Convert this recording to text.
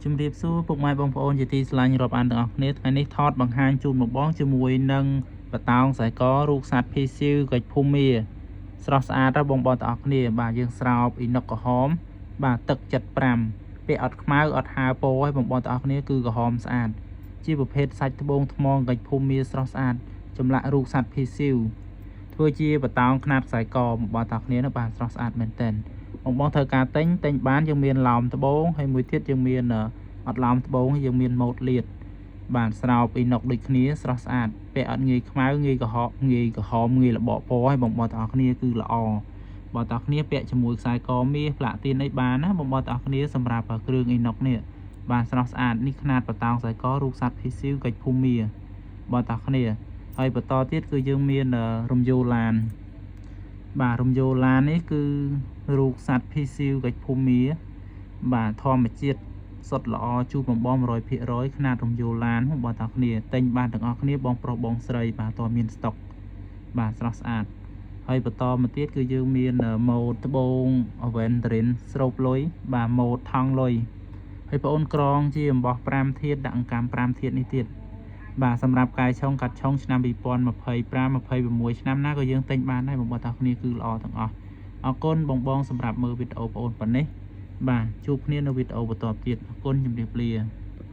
ជំរាបសួរពុកម៉ែបងប្អូនជាទីស្រឡាញ់រាប់អានទាំងអស់គ្នាថ្ងៃនេះថតបង្ហាញជូនមកបងជាមួយនឹងបតោងខ្សែករូបសត្វភីស៊ីវកិច្ចភូមិស្រស់ស្អាតបងប្អូនទាំងអស់គ្នាបាទយើងស្រោបអ៊ីណុកក្រហមបាទទឹក75ពាក់អត់ខ្មៅអត់ហើពណ៌ឲ្យបងប្អូនទាំងអស់គ្នាគឺក្រហមស្អាតជាប្រភេទសាច់ត្បូងថ្មកិច្ចភូមិស្រស់ស្អាតចម្លាក់រូបសត្វភីស៊ីវធ្វើជាបតោងខ្នាតខ្សែកបងប្អូនទាំងអស់គ្នានោះបាទស្រស់ស្អាតមែនទែនបងត្រូវការទិញបានយើងមានឡោមត្បូងហើយមួយទៀតយើងមានអត់ឡោមត្បូងយើងមានម៉ូតលាតបាទស្រោបអ៊ីណុកដូចគ្នាស្រស់ស្អាតពាក់អត់ងាយខ្មៅងាយក្រហមងាយលបកពណ៌ឲ្យបងប្អូនទាំងអស់គ្នាគឺល្អបងប្អូនទាំងអស់គ្នាពាក់ជាមួយខ្សែកមាសផ្លាកទៀនអីបានណាបងប្អូនទាំងអស់គ្នាសម្រាប់គ្រឿងអ៊ីណុកនេះបានស្រស់ស្អាតនេះខ្នាតបតោងខ្សែករូបសត្វភីស៊ីវកិច្ចភូមិបងប្អូនទាំងអស់គ្នាហើយបន្តទៀតគឺយើងមានរំយោឡានបាទរំយោឡាននេះគឺរូបសត្វភីស៊ីវកិច្ចភូមិបាទធម្មជាតិសុទ្ធល្អជូរបំបង 100% ខ្នាតរំយោឡានបងប្អូនទាំងគ្នាទិញបានទាំងអស់គ្នាបងប្រុសបងស្រីបាទតើមានស្តុកបាទស្រស់ស្អាតហើយបន្តមកទៀតគឺយើងមានម៉ូតត្បូង Aventrin ស្រូបលុយបាទម៉ូតថង់លុយហើយបងអូនក្រងជាអំបោះ5ធាតុដាក់អង្កាំ5ធាតុនេះទៀតបាទសម្រាប់កាយឆុងកាត់ឆុងឆ្នាំ2025 26ឆ្នាំណាក៏យើងទិញបានដែរបងប្អូនទាំងគ្នាគឺល្អទាំងអស់អរគុណបងសម្រាប់មើលវីដេអូបងអូនប៉ុណ្ណេះបាទជួបគ្នានៅវីដេអូបន្តទៀតអរគុណជម្រាបលា